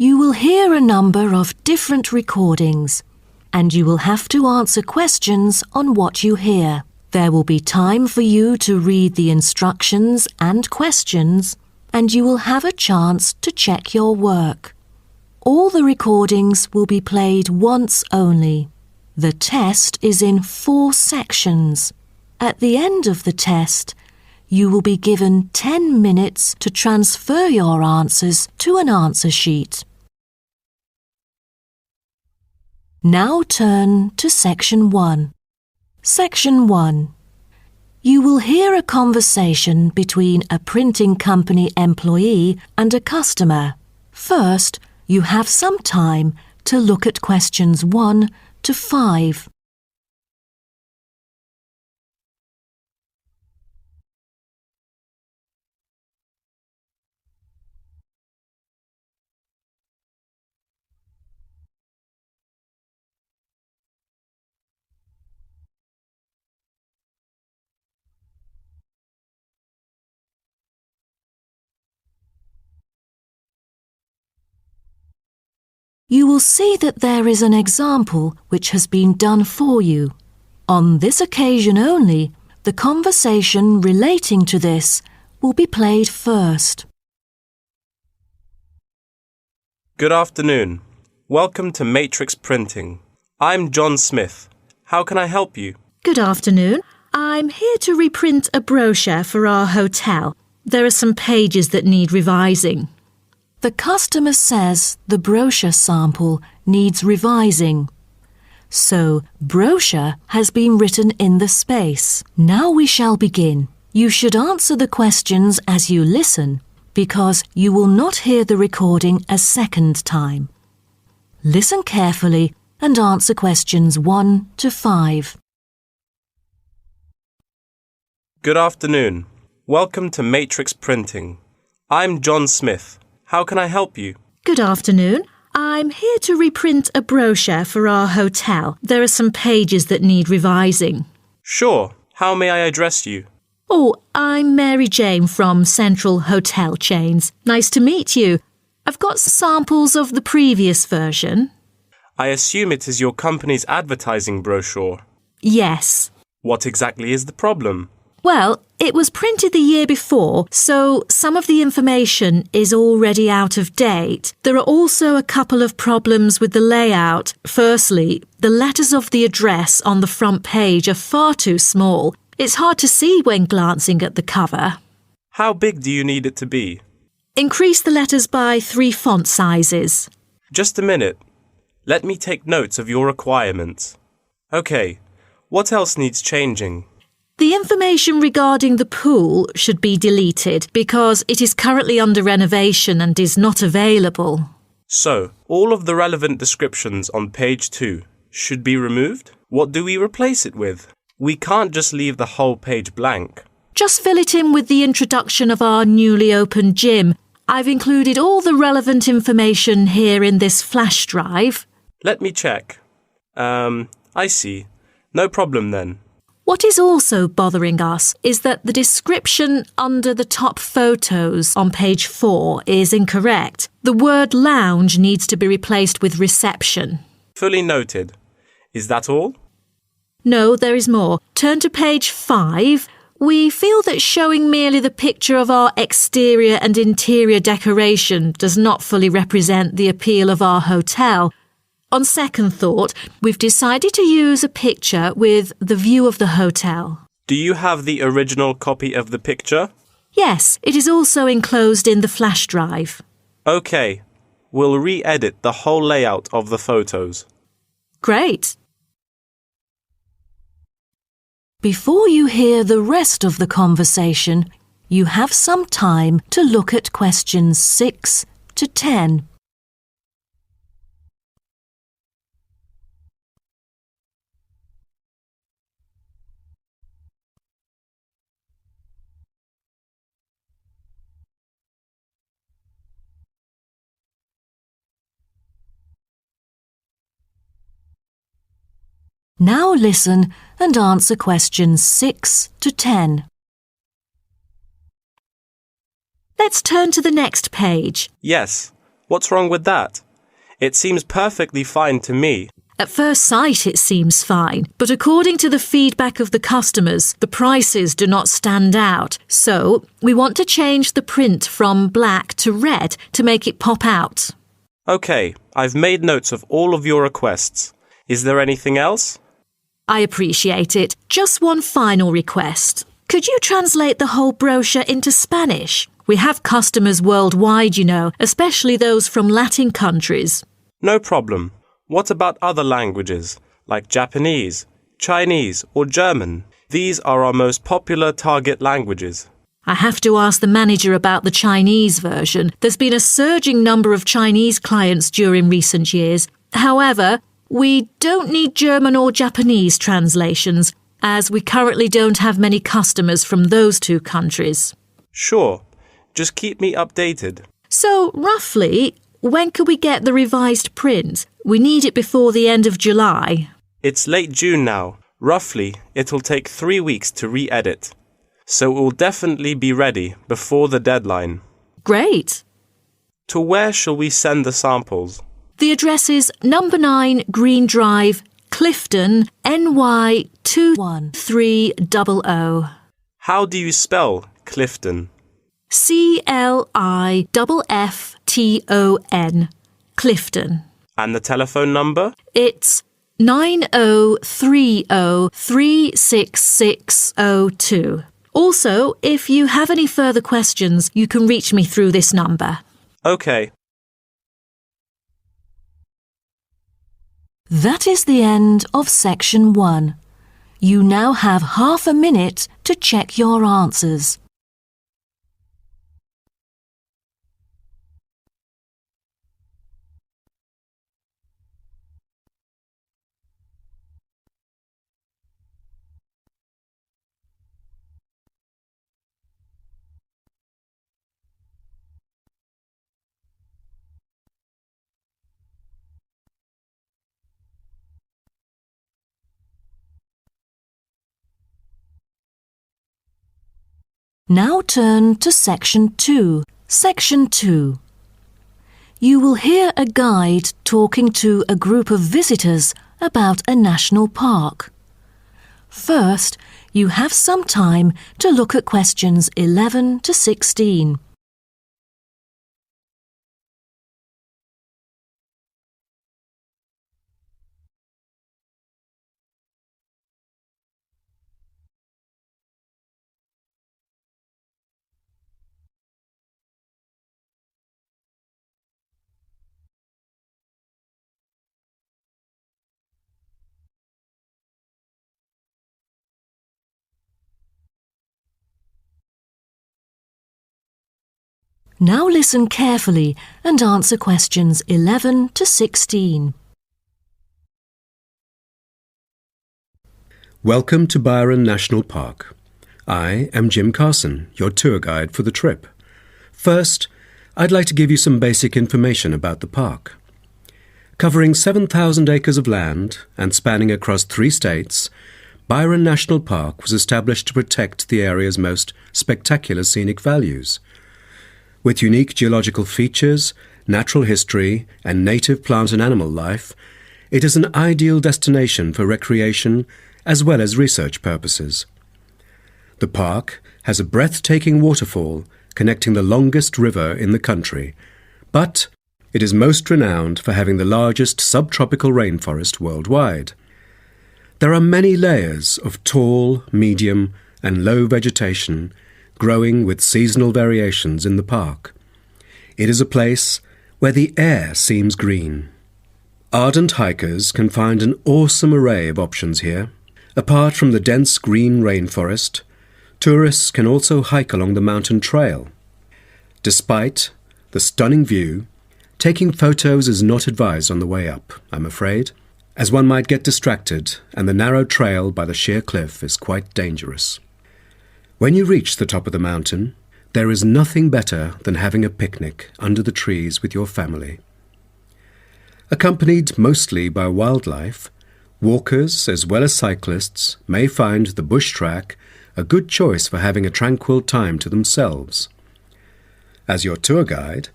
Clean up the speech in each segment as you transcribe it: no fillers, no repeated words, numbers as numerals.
You will hear a number of different recordings, and you will have to answer questions on what you hear. There will be time for you to read the instructions and questions, and you will have a chance to check your work. All the recordings will be played once only. The test is in 4 sections. At the end of the test, you will be given 10 minutes to transfer your answers to an answer sheet. Now turn to Section 1. Section 1. You will hear a conversation between a printing company employee and a customer. First, you have some time to look at questions 1 to 5. You will see that there is an example which has been done for you. On this occasion only, the conversation relating to this will be played first. Good afternoon. Welcome to Matrix Printing. I'm John Smith. How can I help you? Good afternoon. I'm here to reprint a brochure for our hotel. There are some pages that need revising. The customer says the brochure sample needs revising. So, brochure has been written in the space. Now we shall begin. You should answer the questions as you listen, because you will not hear the recording a second time. Listen carefully and answer questions 1 to 5. Good afternoon. Welcome to Matrix Printing. I'm John Smith. How can I help you? Good afternoon. I'm here to reprint a brochure for our hotel. There are some pages that need revising. Sure. How may I address you? Oh, I'm Mary Jane from Central Hotel Chains. Nice to meet you. I've got samples of the previous version. I assume it is your company's advertising brochure. Yes. What exactly is the problem? Well, it was printed the year before, so some of the information is already out of date. There are also a couple of problems with the layout. Firstly, the letters of the address on the front page are far too small. It's hard to see when glancing at the cover. How big do you need it to be? Increase the letters by 3 font sizes. Just a minute. Let me take notes of your requirements. Okay, what else needs changing? The information regarding the pool should be deleted because it is currently under renovation and is not available. So, all of the relevant descriptions on page 2 should be removed? What do we replace it with? We can't just leave the whole page blank. Just fill it in with the introduction of our newly opened gym. I've included all the relevant information here in this flash drive. Let me check. I see. No problem then. What is also bothering us is that the description under the top photos on page 4 is incorrect. The word lounge needs to be replaced with reception. Fully noted. Is that all? No, there is more. Turn to page 5. We feel that showing merely the picture of our exterior and interior decoration does not fully represent the appeal of our hotel. On second thought, we've decided to use a picture with the view of the hotel. Do you have the original copy of the picture? Yes, it is also enclosed in the flash drive. Okay, we'll re-edit the whole layout of the photos. Great. Before you hear the rest of the conversation, you have some time to look at questions 6 to 10. Now listen and answer questions 6 to 10. Let's turn to the next page. Yes, What's wrong with that? It seems perfectly fine to me. At first sight, it seems fine, but according to the feedback of the customers, the prices do not stand out. So, we want to change the print from black to red to make it pop out. Okay, I've made notes of all of your requests. Is there anything else? I appreciate it. Just one final request. Could you translate the whole brochure into Spanish? We have customers worldwide, you know, especially those from Latin countries. No problem. What about other languages, like Japanese, Chinese, or German? These are our most popular target languages. I have to ask the manager about the Chinese version. There's been a surging number of Chinese clients during recent years. However, we don't need German or Japanese translations, as we currently don't have many customers from those two countries. Sure. Just keep me updated. So, roughly, when could we get the revised print? We need it before the end of July. It's late June now. Roughly, it'll take 3 weeks to re-edit. So it will definitely be ready before the deadline. Great. To where shall we send the samples? The address is number 9 Green Drive, Clifton, NY 21300. How do you spell Clifton? CLIFFTON, Clifton. And the telephone number? It's 9030366602. Also, if you have any further questions, you can reach me through this number. Okay. That is the end of section 1. You now have half a minute to check your answers. Now turn to section 2. Section 2. You will hear a guide talking to a group of visitors about a national park. First, you have some time to look at questions 11 to 16. Now listen carefully and answer questions 11 to 16. Welcome to Byron National Park. I am Jim Carson, your tour guide for the trip. First, I'd like to give you some basic information about the park. Covering 7,000 acres of land and spanning across 3 states, Byron National Park was established to protect the area's most spectacular scenic values. With unique geological features, natural history, and native plant and animal life, it is an ideal destination for recreation as well as research purposes. The park has a breathtaking waterfall connecting the longest river in the country, but it is most renowned for having the largest subtropical rainforest worldwide. There are many layers of tall, medium, and low vegetation growing with seasonal variations in the park. It is a place where the air seems green. Ardent hikers can find an awesome array of options here. Apart from the dense green rainforest, tourists can also hike along the mountain trail. Despite the stunning view, taking photos is not advised on the way up, I'm afraid, as one might get distracted and the narrow trail by the sheer cliff is quite dangerous. When you reach the top of the mountain, there is nothing better than having a picnic under the trees with your family. Accompanied mostly by wildlife, walkers as well as cyclists may find the bush track a good choice for having a tranquil time to themselves. As your tour guide,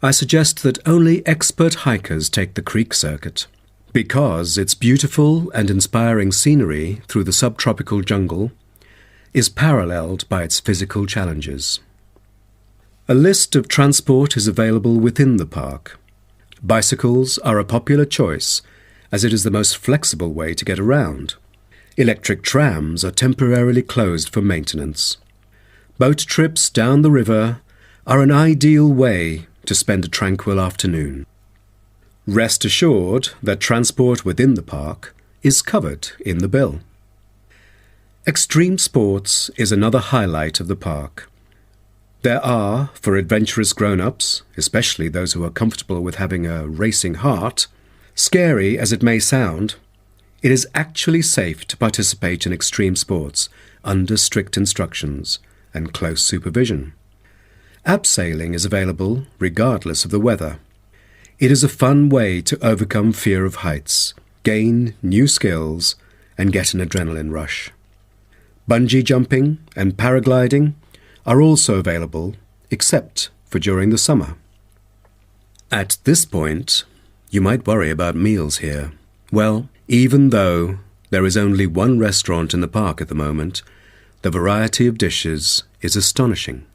I suggest that only expert hikers take the creek circuit, because its beautiful and inspiring scenery through the subtropical jungle is paralleled by its physical challenges. A list of transport is available within the park. Bicycles are a popular choice as it is the most flexible way to get around. Electric trams are temporarily closed for maintenance. Boat trips down the river are an ideal way to spend a tranquil afternoon. Rest assured that transport within the park is covered in the bill. Extreme sports is another highlight of the park. There are, for adventurous grown-ups, especially those who are comfortable with having a racing heart, scary as it may sound, it is actually safe to participate in extreme sports under strict instructions and close supervision. Abseiling is available regardless of the weather. It is a fun way to overcome fear of heights, gain new skills, and get an adrenaline rush. Bungee jumping and paragliding are also available, except for during the summer. At this point, you might worry about meals here. Well, even though there is only one restaurant in the park at the moment, the variety of dishes is astonishing.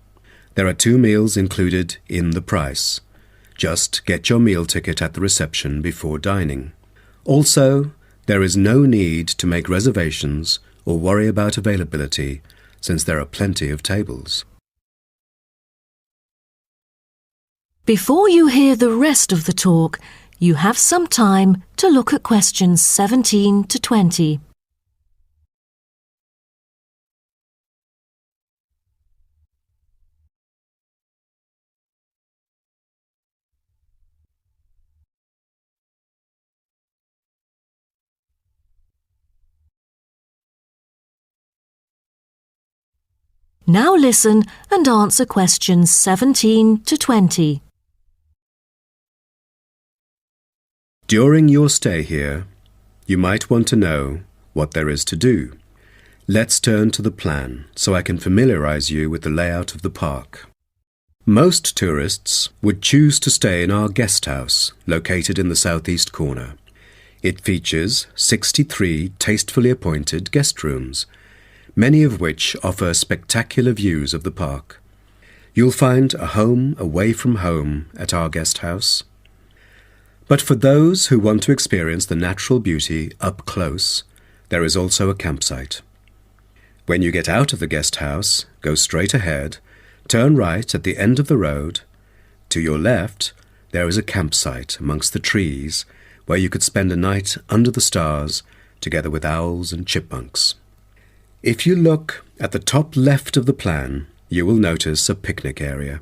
There are 2 meals included in the price. Just get your meal ticket at the reception before dining. Also, there is no need to make reservations or worry about availability, since there are plenty of tables. Before you hear the rest of the talk, you have some time to look at questions 17 to 20. Now listen and answer questions 17 to 20. During your stay here, you might want to know what there is to do. Let's turn to the plan so I can familiarize you with the layout of the park. Most tourists would choose to stay in our guest house, located in the southeast corner. It features 63 tastefully appointed guest rooms, many of which offer spectacular views of the park. You'll find a home away from home at our guest house. But for those who want to experience the natural beauty up close, there is also a campsite. When you get out of the guest house, go straight ahead, turn right at the end of the road. To your left, there is a campsite amongst the trees where you could spend a night under the stars together with owls and chipmunks. If you look at the top left of the plan, you will notice a picnic area.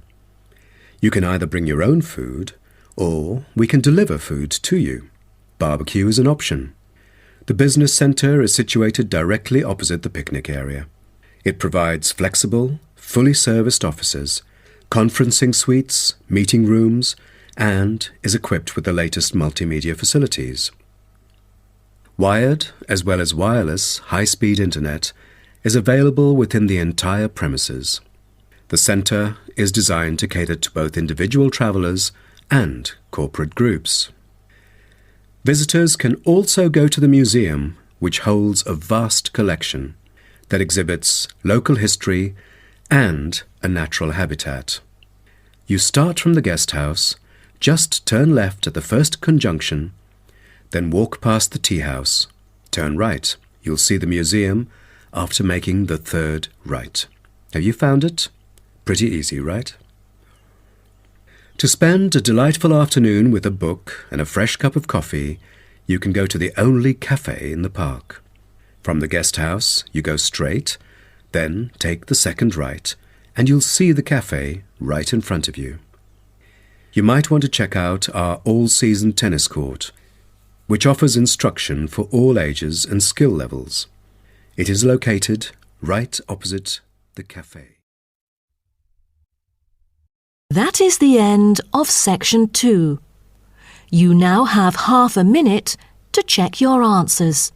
You can either bring your own food, or we can deliver food to you. Barbecue is an option. The business centre is situated directly opposite the picnic area. It provides flexible, fully serviced offices, conferencing suites, meeting rooms, and is equipped with the latest multimedia facilities. Wired, as well as wireless, high-speed internet is available within the entire premises. The centre is designed to cater to both individual travellers and corporate groups. Visitors can also go to the museum, which holds a vast collection that exhibits local history and a natural habitat. You start from the guest house, just turn left at the first conjunction, then walk past the tea house, turn right. You'll see the museum after making the third right. Have you found it? Pretty easy, right? To spend a delightful afternoon with a book and a fresh cup of coffee, you can go to the only cafe in the park. From the guest house, you go straight, then take the second right, and you'll see the cafe right in front of you. You might want to check out our all-season tennis court, which offers instruction for all ages and skill levels. It is located right opposite the cafe. That is the end of section 2. You now have half a minute to check your answers.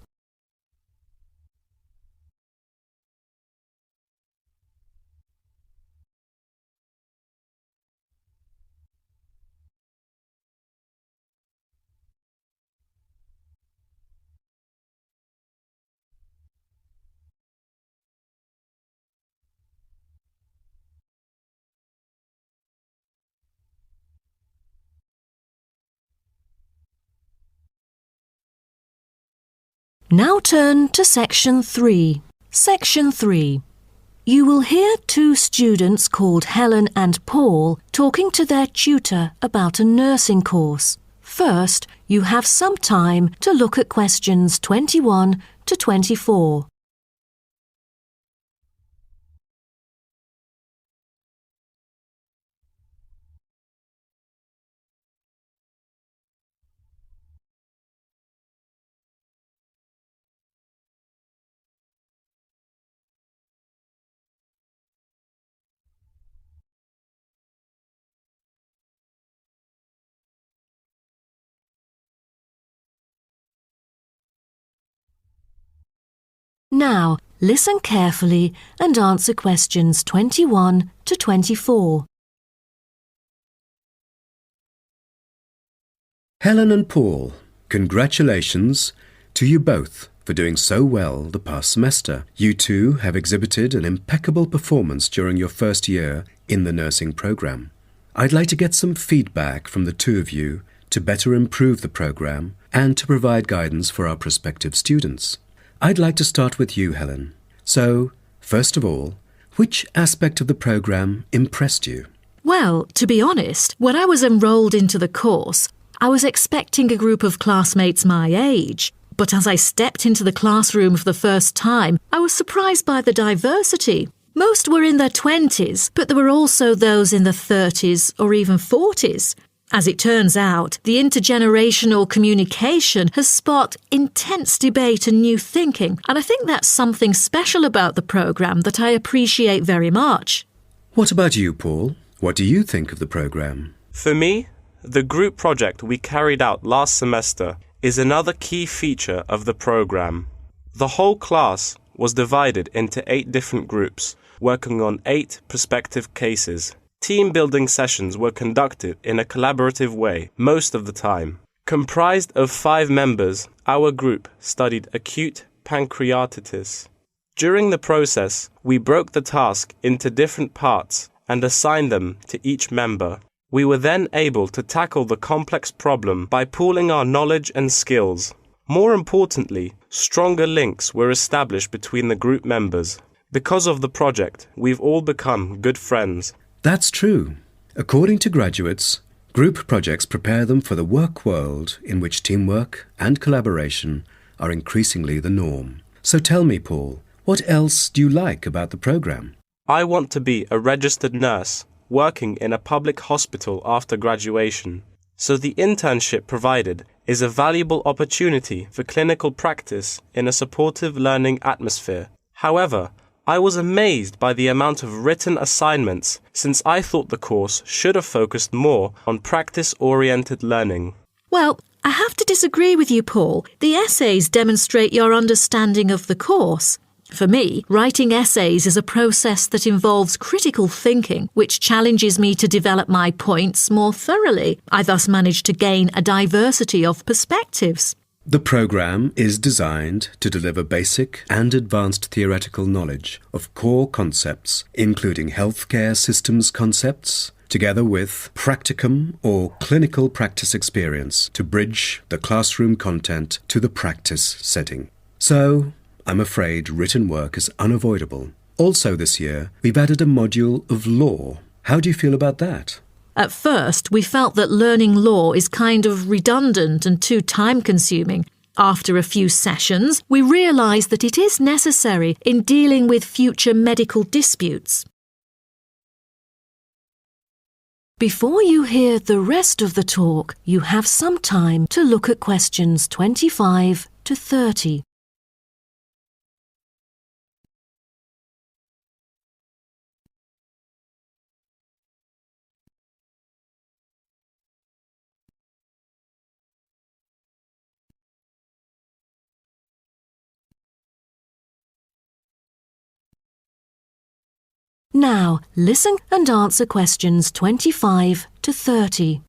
Now turn to Section 3. Section 3. You will hear two students called Helen and Paul talking to their tutor about a nursing course. First, you have some time to look at questions 21 to 24. Now, listen carefully and answer questions 21 to 24. Helen and Paul, congratulations to you both for doing so well the past semester. You two have exhibited an impeccable performance during your first year in the nursing program. I'd like to get some feedback from the two of you to better improve the program and to provide guidance for our prospective students. I'd like to start with you, Helen. So, first of all, which aspect of the program impressed you? Well, to be honest, when I was enrolled into the course, I was expecting a group of classmates my age. But as I stepped into the classroom for the first time, I was surprised by the diversity. Most were in their 20s, but there were also those in their 30s or even 40s. As it turns out, the intergenerational communication has sparked intense debate and new thinking, and I think that's something special about the programme that I appreciate very much. What about you, Paul? What do you think of the program? For me, the group project we carried out last semester is another key feature of the program. The whole class was divided into 8 different groups, working on 8 prospective cases. Team-building sessions were conducted in a collaborative way most of the time. Comprised of 5 members, our group studied acute pancreatitis. During the process, we broke the task into different parts and assigned them to each member. We were then able to tackle the complex problem by pooling our knowledge and skills. More importantly, stronger links were established between the group members. Because of the project, we've all become good friends. That's true. According to graduates, group projects prepare them for the work world in which teamwork and collaboration are increasingly the norm. So tell me, Paul, what else do you like about the program? I want to be a registered nurse, working in a public hospital after graduation. So the internship provided is a valuable opportunity for clinical practice in a supportive learning atmosphere. However, I was amazed by the amount of written assignments, since I thought the course should have focused more on practice-oriented learning. Well, I have to disagree with you, Paul. The essays demonstrate your understanding of the course. For me, writing essays is a process that involves critical thinking, which challenges me to develop my points more thoroughly. I thus manage to gain a diversity of perspectives. The program is designed to deliver basic and advanced theoretical knowledge of core concepts, including healthcare systems concepts, together with practicum or clinical practice experience to bridge the classroom content to the practice setting. So, I'm afraid written work is unavoidable. Also this year, we've added a module of law. How do you feel about that? At first, we felt that learning law is kind of redundant and too time-consuming. After a few sessions, we realised that it is necessary in dealing with future medical disputes. Before you hear the rest of the talk, you have some time to look at questions 25 to 30. Now, listen and answer questions 25 to 30.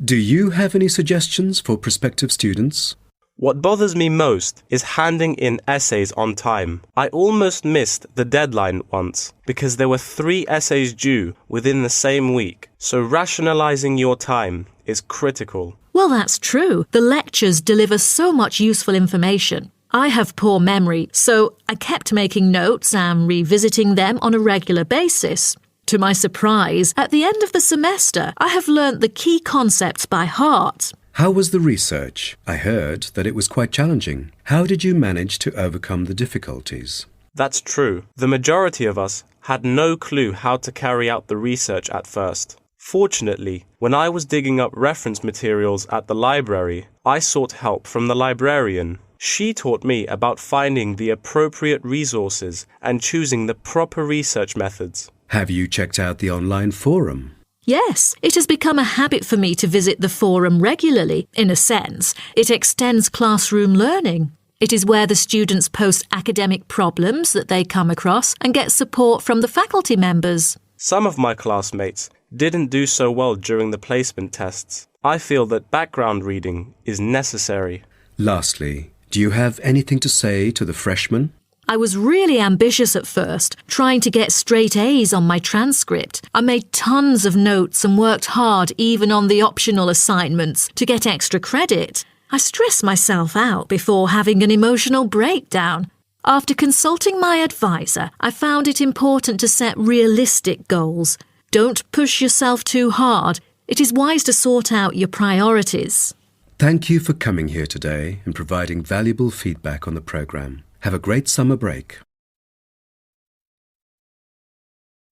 Do you have any suggestions for prospective students? What bothers me most is handing in essays on time. I almost missed the deadline once because there were 3 essays due within the same week, so rationalizing your time is critical. Well, that's true. The lectures deliver so much useful information. I have poor memory, so I kept making notes and revisiting them on a regular basis. To my surprise, at the end of the semester, I have learnt the key concepts by heart. How was the research? I heard that it was quite challenging. How did you manage to overcome the difficulties? That's true. The majority of us had no clue how to carry out the research at first. Fortunately, when I was digging up reference materials at the library, I sought help from the librarian. She taught me about finding the appropriate resources and choosing the proper research methods. Have you checked out the online forum? Yes, it has become a habit for me to visit the forum regularly. In a sense, it extends classroom learning. It is where the students post academic problems that they come across and get support from the faculty members. Some of my classmates didn't do so well during the placement tests. I feel that background reading is necessary. Lastly, do you have anything to say to the freshmen? I was really ambitious at first, trying to get straight A's on my transcript. I made tons of notes and worked hard even on the optional assignments to get extra credit. I stressed myself out before having an emotional breakdown. After consulting my advisor, I found it important to set realistic goals. Don't push yourself too hard. It is wise to sort out your priorities. Thank you for coming here today and providing valuable feedback on the program. Have a great summer break.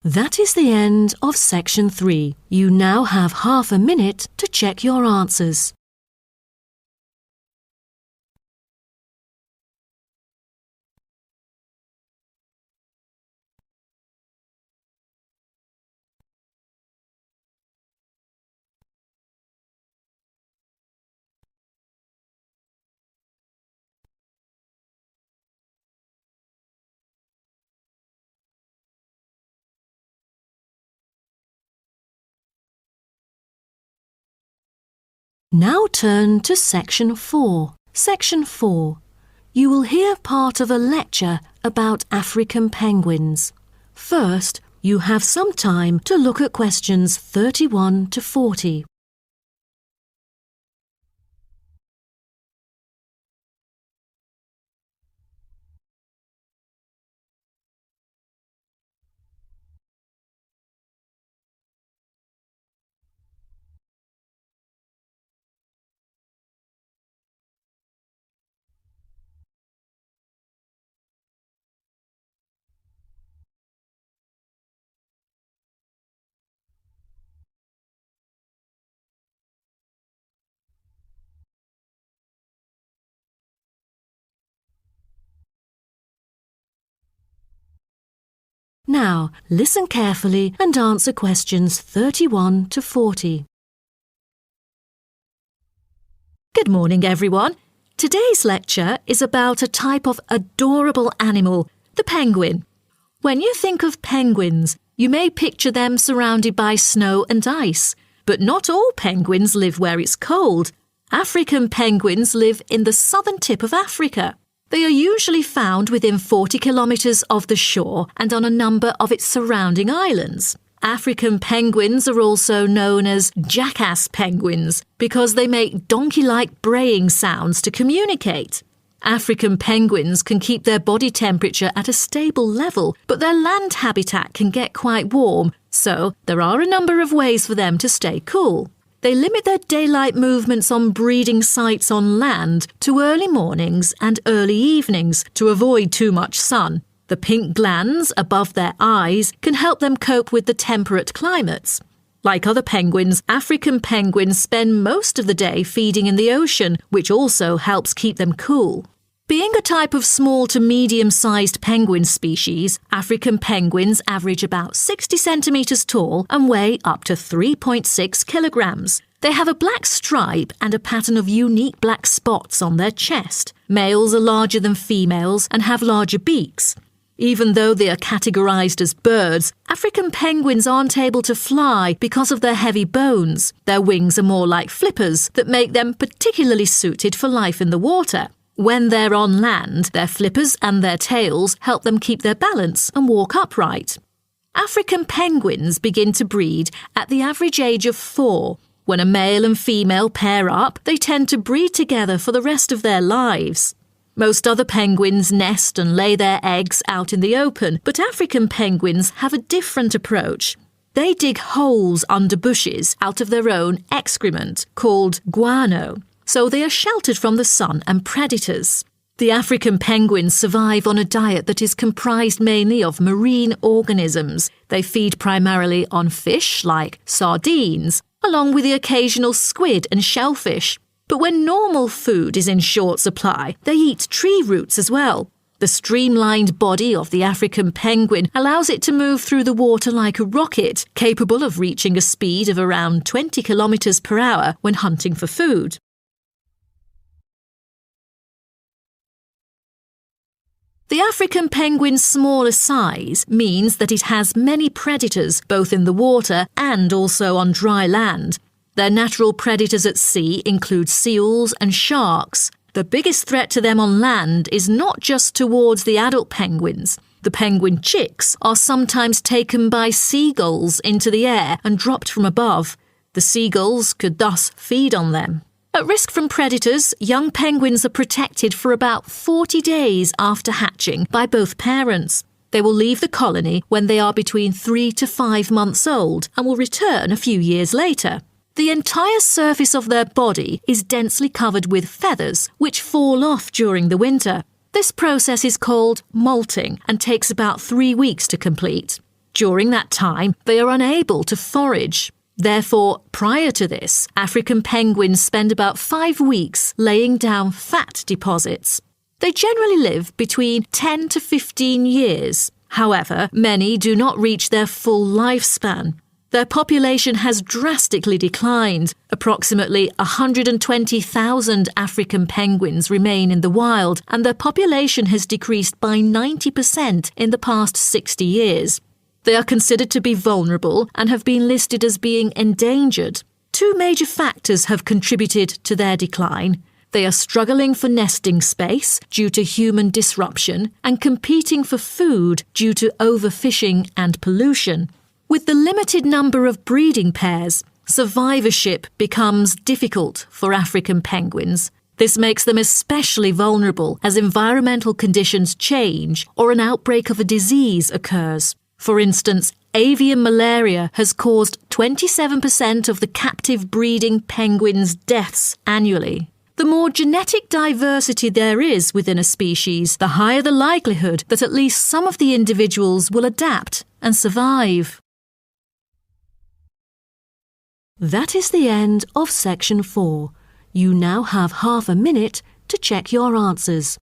That is the end of section 3. You now have half a minute to check your answers. Now turn to section 4. Section 4. You will hear part of a lecture about African penguins. First, you have some time to look at questions 31 to 40. Now, listen carefully and answer questions 31 to 40. Good morning, everyone. Today's lecture is about a type of adorable animal, the penguin. When you think of penguins, you may picture them surrounded by snow and ice. But not all penguins live where it's cold. African penguins live in the southern tip of Africa. They are usually found within 40 kilometres of the shore and on a number of its surrounding islands. African penguins are also known as jackass penguins because they make donkey-like braying sounds to communicate. African penguins can keep their body temperature at a stable level, but their land habitat can get quite warm, so there are a number of ways for them to stay cool. They limit their daylight movements on breeding sites on land to early mornings and early evenings to avoid too much sun. The pink glands above their eyes can help them cope with the temperate climates. Like other penguins, African penguins spend most of the day feeding in the ocean, which also helps keep them cool. Being a type of small to medium-sized penguin species, African penguins average about 60 centimetres tall and weigh up to 3.6 kilograms. They have a black stripe and a pattern of unique black spots on their chest. Males are larger than females and have larger beaks. Even though they are categorised as birds, African penguins aren't able to fly because of their heavy bones. Their wings are more like flippers that make them particularly suited for life in the water. When they're on land, their flippers and their tails help them keep their balance and walk upright. African penguins begin to breed at the average age of 4. When a male and female pair up, they tend to breed together for the rest of their lives. Most other penguins nest and lay their eggs out in the open, but African penguins have a different approach. They dig holes under bushes out of their own excrement, called guano, so they are sheltered from the sun and predators. The African penguins survive on a diet that is comprised mainly of marine organisms. They feed primarily on fish like sardines, along with the occasional squid and shellfish. But when normal food is in short supply, they eat tree roots as well. The streamlined body of the African penguin allows it to move through the water like a rocket, capable of reaching a speed of around 20 kilometers per hour when hunting for food. The African penguin's smaller size means that it has many predators both in the water and also on dry land. Their natural predators at sea include seals and sharks. The biggest threat to them on land is not just towards the adult penguins. The penguin chicks are sometimes taken by seagulls into the air and dropped from above. The seagulls could thus feed on them. At risk from predators, young penguins are protected for about 40 days after hatching by both parents. They will leave the colony when they are between 3 to 5 months old and will return a few years later. The entire surface of their body is densely covered with feathers, which fall off during the winter. This process is called molting and takes about 3 weeks to complete. During that time, they are unable to forage. Therefore, prior to this, African penguins spend about 5 weeks laying down fat deposits. They generally live between 10 to 15 years. However, many do not reach their full lifespan. Their population has drastically declined. Approximately 120,000 African penguins remain in the wild, and their population has decreased by 90% in the past 60 years. They are considered to be vulnerable and have been listed as being endangered. 2 major factors have contributed to their decline. They are struggling for nesting space due to human disruption and competing for food due to overfishing and pollution. With the limited number of breeding pairs, survivorship becomes difficult for African penguins. This makes them especially vulnerable as environmental conditions change or an outbreak of a disease occurs. For instance, avian malaria has caused 27% of the captive breeding penguins' deaths annually. The more genetic diversity there is within a species, the higher the likelihood that at least some of the individuals will adapt and survive. That is the end of section 4. You now have half a minute to check your answers.